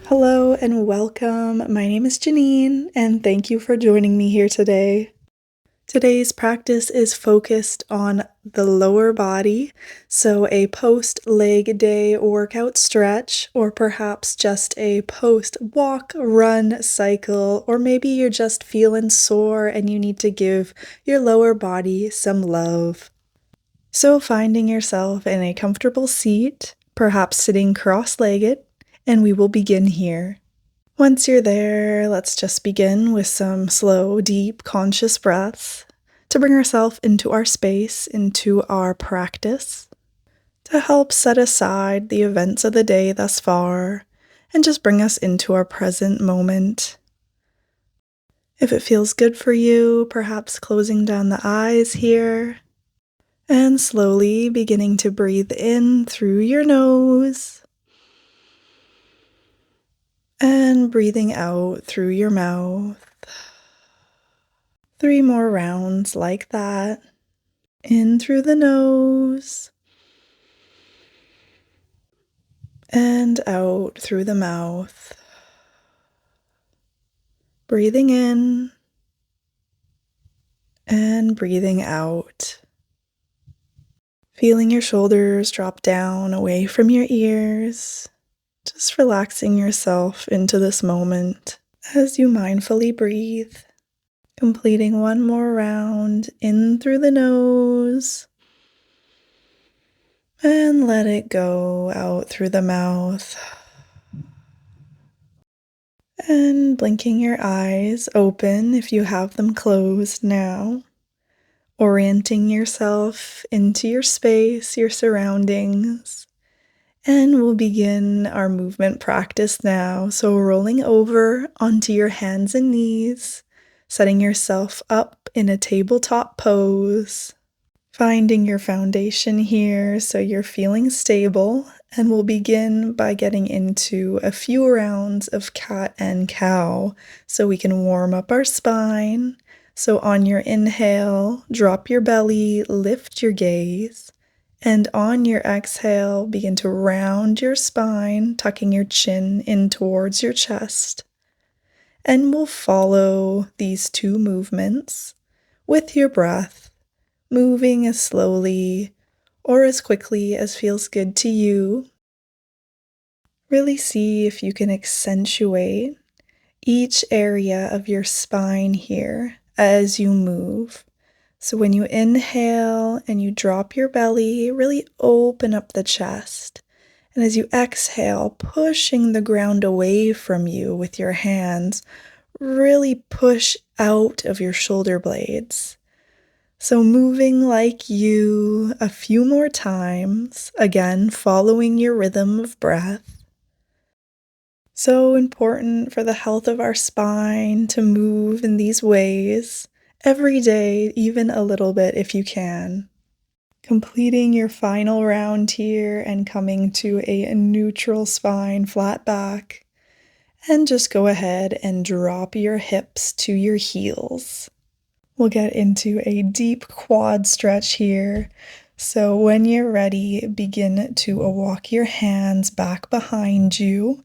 Hello and welcome. My name is Janine, and thank you for joining me here today. Today's practice is focused on the lower body, so a post-leg day workout stretch, or perhaps just a post-walk, run, cycle, or maybe you're just feeling sore and you need to give your lower body some love. So finding yourself in a comfortable seat, perhaps sitting cross-legged, and we will begin here. Once you're there, let's just begin with some slow, deep, conscious breaths to bring ourselves into our space, into our practice, to help set aside the events of the day thus far and just bring us into our present moment. If it feels good for you, perhaps closing down the eyes here and slowly beginning to breathe in through your nose and breathing out through your mouth. 3 more rounds like that. In through the nose and out through the mouth. Breathing in and breathing out. Feeling your shoulders drop down away from your ears. Just relaxing yourself into this moment as you mindfully breathe. Completing one more round in through the nose and let it go out through the mouth. And blinking your eyes open if you have them closed now. Orienting yourself into your space, your surroundings. And we'll begin our movement practice now. So rolling over onto your hands and knees, setting yourself up in a tabletop pose. Finding your foundation here so you're feeling stable, and we'll begin by getting into a few rounds of cat and cow so we can warm up our spine. So on your inhale, drop your belly, lift your gaze, and on your exhale, begin to round your spine, tucking your chin in towards your chest. And we'll follow these 2 movements with your breath, moving as slowly or as quickly as feels good to you. Really see if you can accentuate each area of your spine here as you move. So when you inhale and you drop your belly, really open up the chest. And as you exhale, pushing the ground away from you with your hands, really push out of your shoulder blades. So moving like you a few more times, again, following your rhythm of breath. So important for the health of our spine to move in these ways every day, even a little bit if you can. Completing your final round here and coming to a neutral spine, flat back. And just go ahead and drop your hips to your heels. We'll get into a deep quad stretch here. So when you're ready, begin to walk your hands back behind you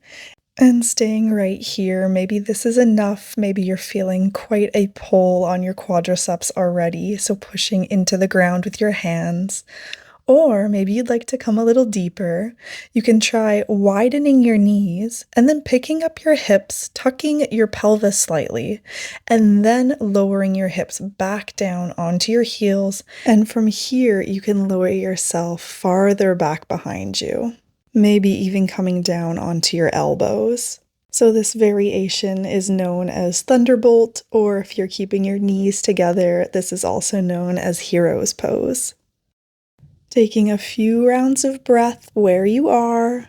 and staying right here. Maybe this is enough. Maybe you're feeling quite a pull on your quadriceps already, so pushing into the ground with your hands. Or maybe you'd like to come a little deeper. You can try widening your knees and then picking up your hips, tucking your pelvis slightly, and then lowering your hips back down onto your heels. And from here, you can lower yourself farther back behind you, maybe even coming down onto your elbows. So this variation is known as Thunderbolt, or if you're keeping your knees together, this is also known as Hero's Pose. Taking a few rounds of breath where you are.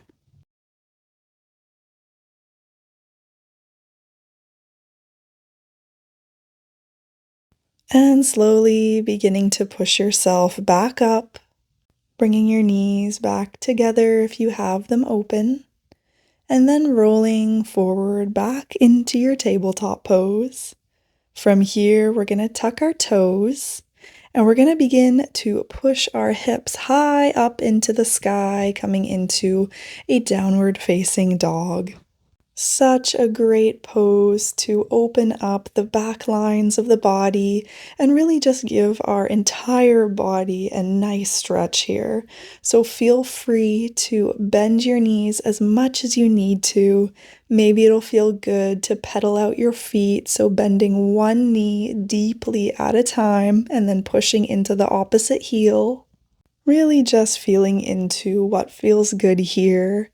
And slowly beginning to push yourself back up, bringing your knees back together if you have them open, and then rolling forward back into your tabletop pose. From here, we're going to tuck our toes, and we're going to begin to push our hips high up into the sky, coming into a downward facing dog. Such a great pose to open up the back lines of the body and really just give our entire body a nice stretch here. So feel free to bend your knees as much as you need to. Maybe it'll feel good to pedal out your feet, so bending one knee deeply at a time and then pushing into the opposite heel. Really just feeling into what feels good here.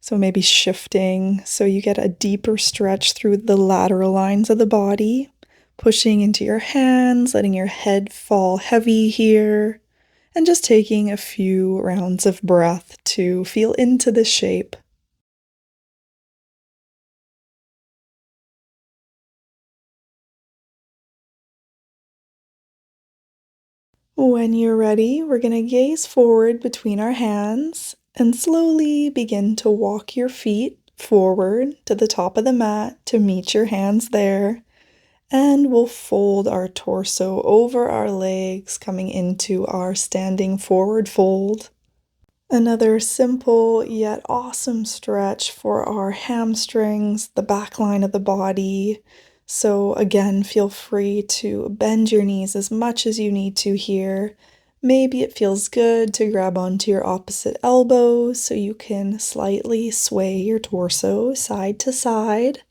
So maybe shifting so you get a deeper stretch through the lateral lines of the body, pushing into your hands, letting your head fall heavy here, and just taking a few rounds of breath to feel into the shape. When you're ready, we're going to gaze forward between our hands and slowly begin to walk your feet forward to the top of the mat to meet your hands there. And we'll fold our torso over our legs, coming into our standing forward fold. Another simple yet awesome stretch for our hamstrings, the back line of the body. So, again, feel free to bend your knees as much as you need to here. Maybe it feels good to grab onto your opposite elbow so you can slightly sway your torso side to side.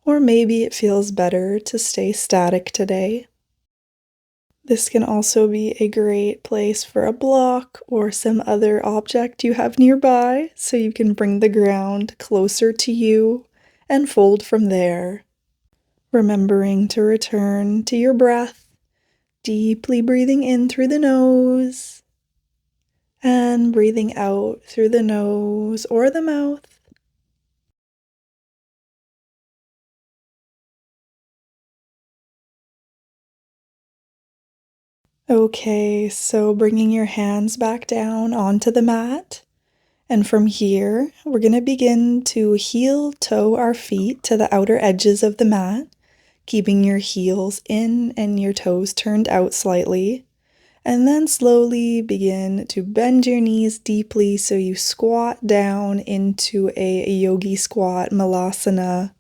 Or maybe it feels better to stay static today. This can also be a great place for a block or some other object you have nearby, so you can bring the ground closer to you and fold from there. Remembering to return to your breath, deeply breathing in through the nose and breathing out through the nose or the mouth. Okay, so bringing your hands back down onto the mat. And from here, we're going to begin to heel toe our feet to the outer edges of the mat, keeping your heels in and your toes turned out slightly. And then slowly begin to bend your knees deeply so you squat down into a yogi squat malasana.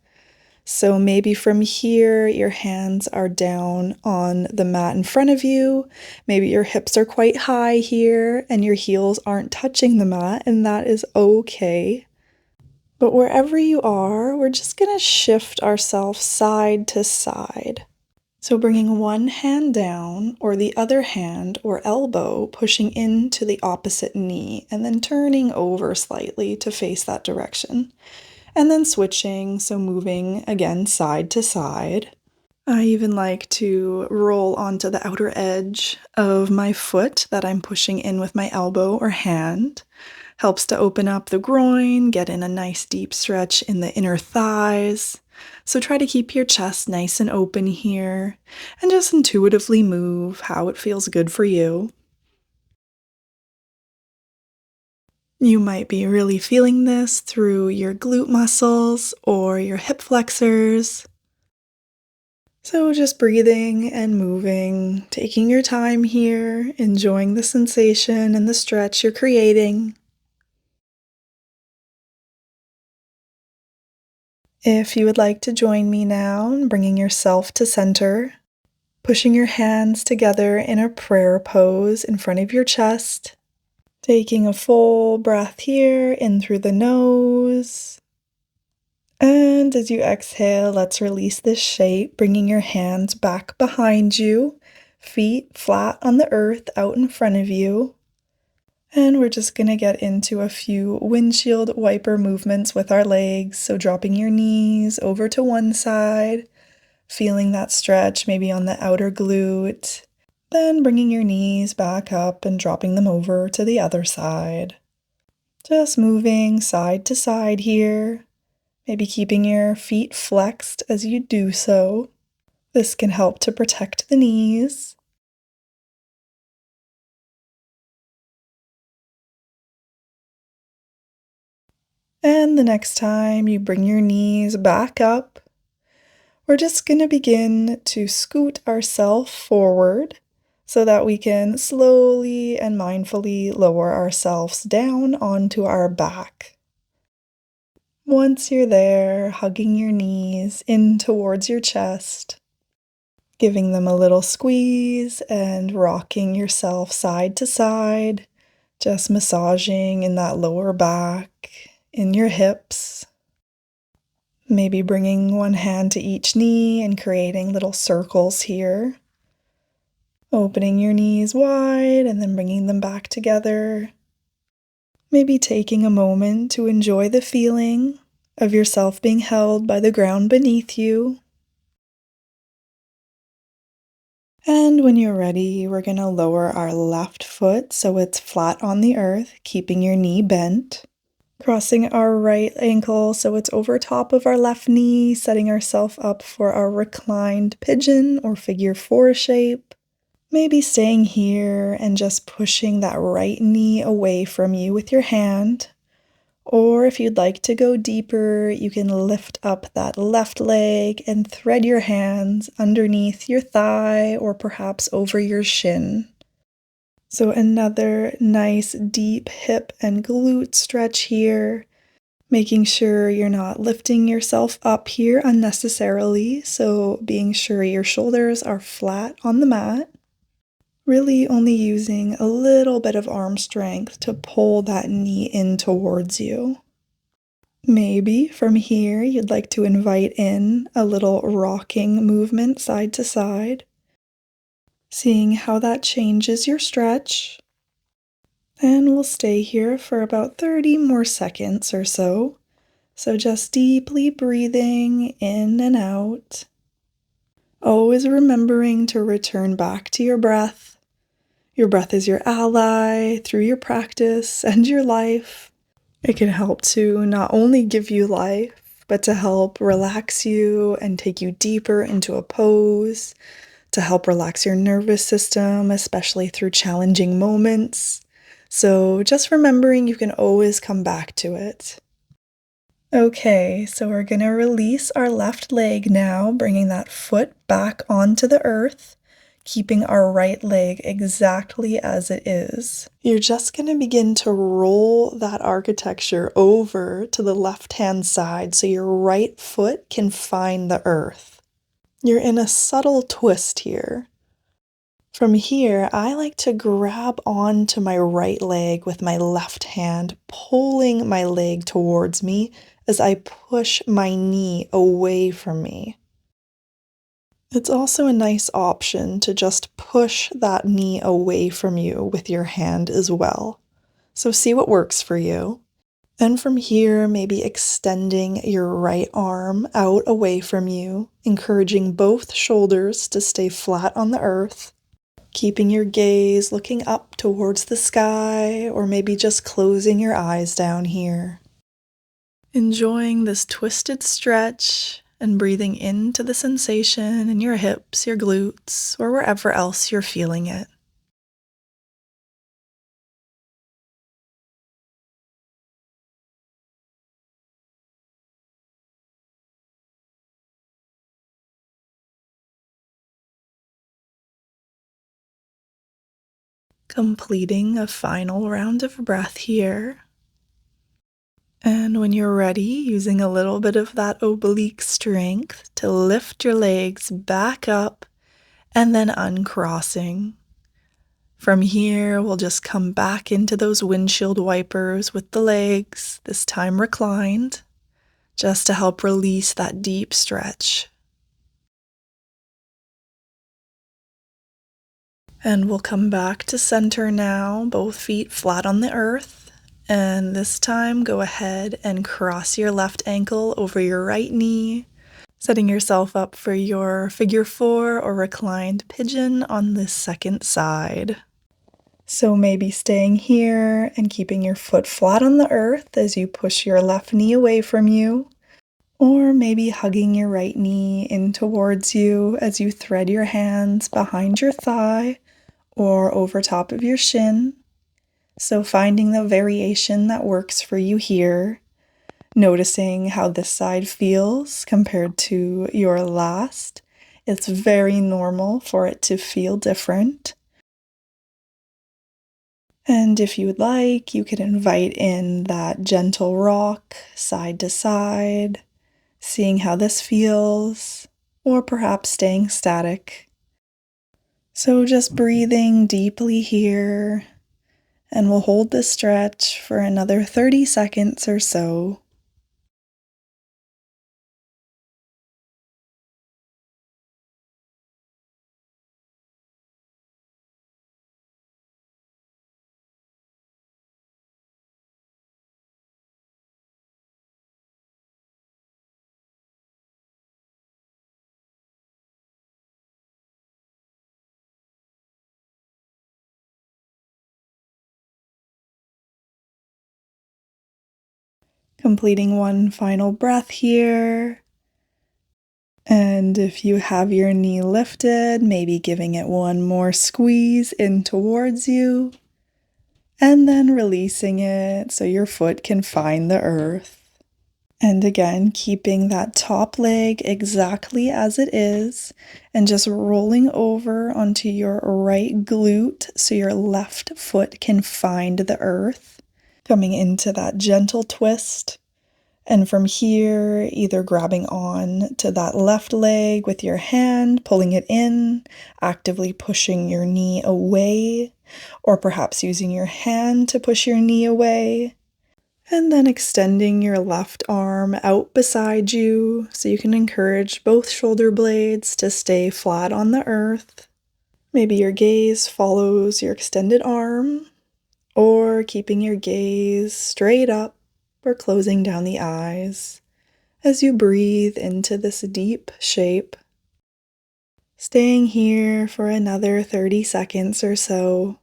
So maybe from here, your hands are down on the mat in front of you. Maybe your hips are quite high here and your heels aren't touching the mat, and that is okay. But wherever you are, we're just going to shift ourselves side to side. So bringing one hand down or the other hand or elbow pushing into the opposite knee and then turning over slightly to face that direction. And then switching, so moving again side to side. I even like to roll onto the outer edge of my foot that I'm pushing in with my elbow or hand. Helps to open up the groin, get in a nice deep stretch in the inner thighs. So try to keep your chest nice and open here and just intuitively move how it feels good for you. You might be really feeling this through your glute muscles or your hip flexors. So just breathing and moving, taking your time here, enjoying the sensation and the stretch you're creating. If you would like to join me now in bringing yourself to center, pushing your hands together in a prayer pose in front of your chest, taking a full breath here in through the nose. And as you exhale, let's release this shape, bringing your hands back behind you, feet flat on the earth out in front of you. And we're just going to get into a few windshield wiper movements with our legs. So dropping your knees over to one side, feeling that stretch maybe on the outer glute. Then bringing your knees back up and dropping them over to the other side. Just moving side to side here. Maybe keeping your feet flexed as you do so. This can help to protect the knees. And the next time you bring your knees back up, we're just going to begin to scoot ourselves forward so that we can slowly and mindfully lower ourselves down onto our back. Once you're there, hugging your knees in towards your chest, giving them a little squeeze and rocking yourself side to side, just massaging in that lower back, in your hips. Maybe bringing one hand to each knee and creating little circles here. Opening your knees wide and then bringing them back together. Maybe taking a moment to enjoy the feeling of yourself being held by the ground beneath you. And when you're ready, we're going to lower our left foot so it's flat on the earth, keeping your knee bent. Crossing our right ankle so it's over top of our left knee, setting ourselves up for our reclined pigeon or figure four shape. Maybe staying here and just pushing that right knee away from you with your hand. Or if you'd like to go deeper, you can lift up that left leg and thread your hands underneath your thigh or perhaps over your shin. So another nice deep hip and glute stretch here, making sure you're not lifting yourself up here unnecessarily, so being sure your shoulders are flat on the mat. Really only using a little bit of arm strength to pull that knee in towards you. Maybe from here you'd like to invite in a little rocking movement side to side, seeing how that changes your stretch. And we'll stay here for about 30 more seconds or so. So just deeply breathing in and out. Always remembering to return back to your breath. Your breath is your ally through your practice and your life. It can help to not only give you life, but to help relax you and take you deeper into a pose, to help relax your nervous system, especially through challenging moments. So just remembering you can always come back to it. Okay, so we're going to release our left leg now, bringing that foot back onto the earth, keeping our right leg exactly as it is. You're just going to begin to roll that architecture over to the left-hand side so your right foot can find the earth. You're in a subtle twist here. From here, I like to grab onto my right leg with my left hand, pulling my leg towards me as I push my knee away from me. It's also a nice option to just push that knee away from you with your hand as well. So see what works for you. And from here, maybe extending your right arm out away from you, encouraging both shoulders to stay flat on the earth. Keeping your gaze looking up towards the sky, or maybe just closing your eyes down here. Enjoying this twisted stretch and breathing into the sensation in your hips, your glutes, or wherever else you're feeling it. Completing a final round of breath here. And when you're ready, using a little bit of that oblique strength to lift your legs back up and then uncrossing. From here, we'll just come back into those windshield wipers with the legs, this time reclined, just to help release that deep stretch. And we'll come back to center now, both feet flat on the earth. And this time, go ahead and cross your left ankle over your right knee, setting yourself up for your figure four or reclined pigeon on this second side. So maybe staying here and keeping your foot flat on the earth as you push your left knee away from you, or maybe hugging your right knee in towards you as you thread your hands behind your thigh or over top of your shin. So finding the variation that works for you here, noticing how this side feels compared to your last. It's very normal for it to feel different. And if you would like, you can invite in that gentle rock side to side, seeing how this feels, or perhaps staying static. So just breathing deeply here, and we'll hold this stretch for another 30 seconds or so. Completing one final breath here. And if you have your knee lifted, maybe giving it one more squeeze in towards you, and then releasing it so your foot can find the earth. And again, keeping that top leg exactly as it is, and just rolling over onto your right glute so your left foot can find the earth. Coming into that gentle twist. And from here, either grabbing on to that left leg with your hand, pulling it in, actively pushing your knee away, or perhaps using your hand to push your knee away. And then extending your left arm out beside you so you can encourage both shoulder blades to stay flat on the earth. Maybe your gaze follows your extended arm, or keeping your gaze straight up or closing down the eyes as you breathe into this deep shape. Staying here for another 30 seconds or so.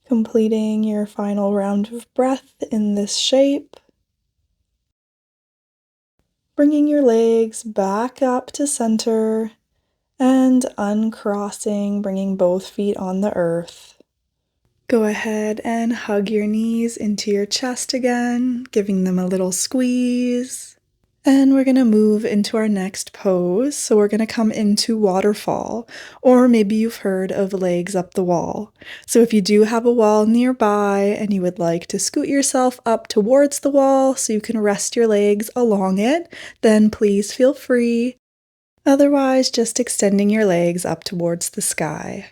Completing your final round of breath in this shape. Bringing your legs back up to center and uncrossing, bringing both feet on the earth. Go ahead and hug your knees into your chest again, giving them a little squeeze. And we're going to move into our next pose. So we're going to come into waterfall, or maybe you've heard of legs up the wall. So if you do have a wall nearby and you would like to scoot yourself up towards the wall so you can rest your legs along it, then please feel free. Otherwise, just extending your legs up towards the sky.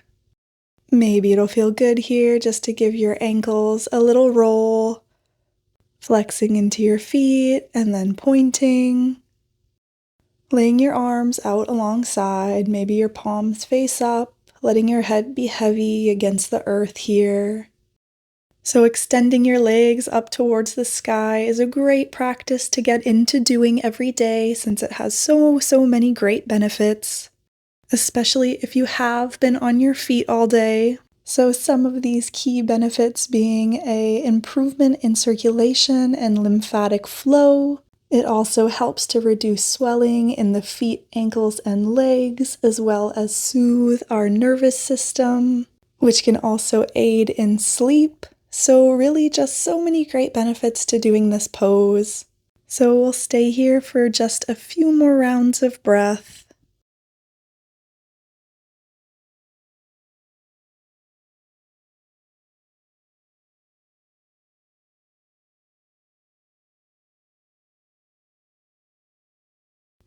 Maybe it'll feel good here just to give your ankles a little roll, flexing into your feet and then pointing. Laying your arms out alongside, maybe your palms face up, letting your head be heavy against the earth here. So extending your legs up towards the sky is a great practice to get into doing every day since it has so many great benefits, especially if you have been on your feet all day. So some of these key benefits being an improvement in circulation and lymphatic flow. It also helps to reduce swelling in the feet, ankles, and legs, as well as soothe our nervous system, which can also aid in sleep. So really just so many great benefits to doing this pose. So we'll stay here for just a few more rounds of breath.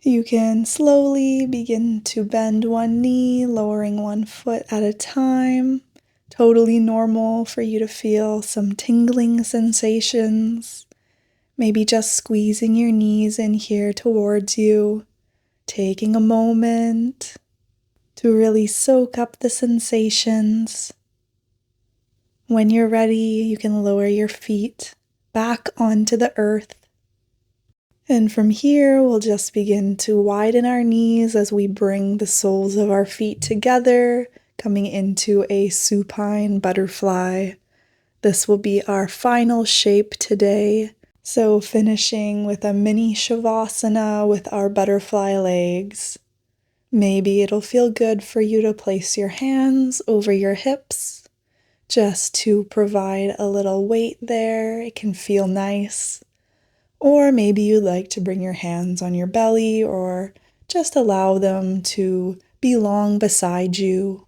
You can slowly begin to bend one knee, lowering one foot at a time. Totally normal for you to feel some tingling sensations. Maybe just squeezing your knees in here towards you, taking a moment to really soak up the sensations. When you're ready, you can lower your feet back onto the earth. And from here, we'll just begin to widen our knees as we bring the soles of our feet together, coming into a supine butterfly. This will be our final shape today. So finishing with a mini shavasana with our butterfly legs. Maybe it'll feel good for you to place your hands over your hips just to provide a little weight there. It can feel nice. Or maybe you'd like to bring your hands on your belly or just allow them to belong beside you.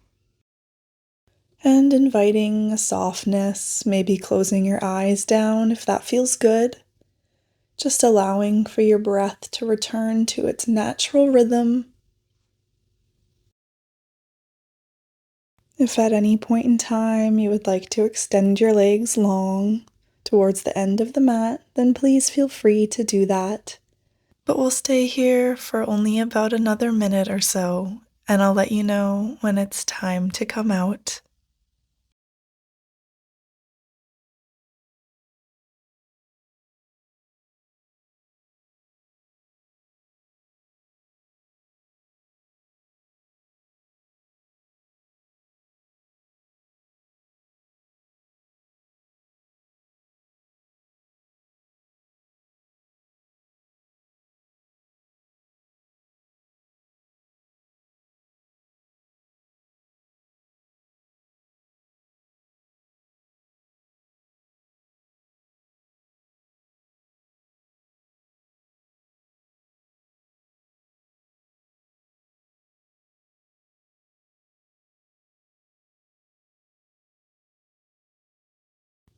And inviting a softness, maybe closing your eyes down if that feels good. Just allowing for your breath to return to its natural rhythm. If at any point in time you would like to extend your legs long towards the end of the mat, then please feel free to do that. But we'll stay here for only about another minute or so, and I'll let you know when it's time to come out.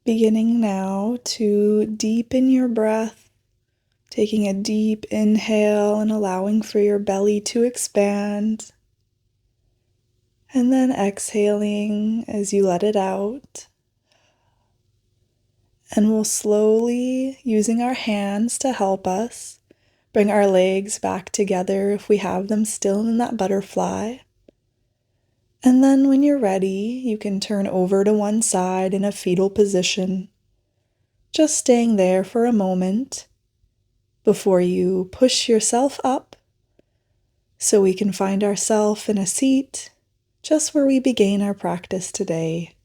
Beginning now to deepen your breath, taking a deep inhale and allowing for your belly to expand, and then exhaling as you let it out. And we'll slowly, using our hands to help us, bring our legs back together if we have them still in that butterfly. And then when you're ready, you can turn over to one side in a fetal position, just staying there for a moment before you push yourself up so we can find ourselves in a seat just where we began our practice today.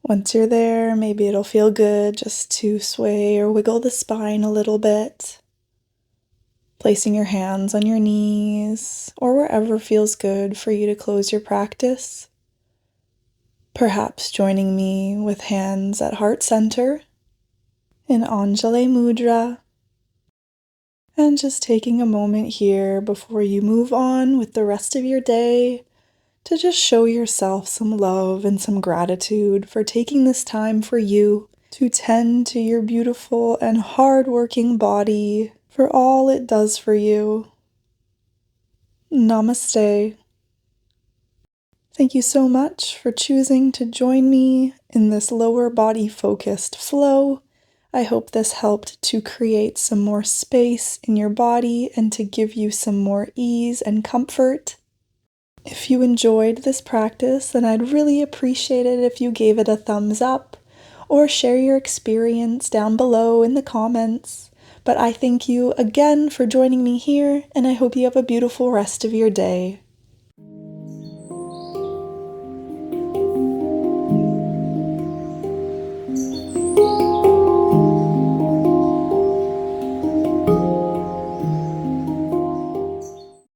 Once you're there, maybe it'll feel good just to sway or wiggle the spine a little bit, placing your hands on your knees or wherever feels good for you to close your practice. Perhaps joining me with hands at heart center in Anjali Mudra, and just taking a moment here before you move on with the rest of your day to just show yourself some love and some gratitude for taking this time for you to tend to your beautiful and hard-working body for all it does for you. Namaste. Thank you so much for choosing to join me in this lower body focused flow. I hope this helped to create some more space in your body and to give you some more ease and comfort. If you enjoyed this practice, then I'd really appreciate it if you gave it a thumbs up or share your experience down below in the comments. But I thank you again for joining me here, and I hope you have a beautiful rest of your day.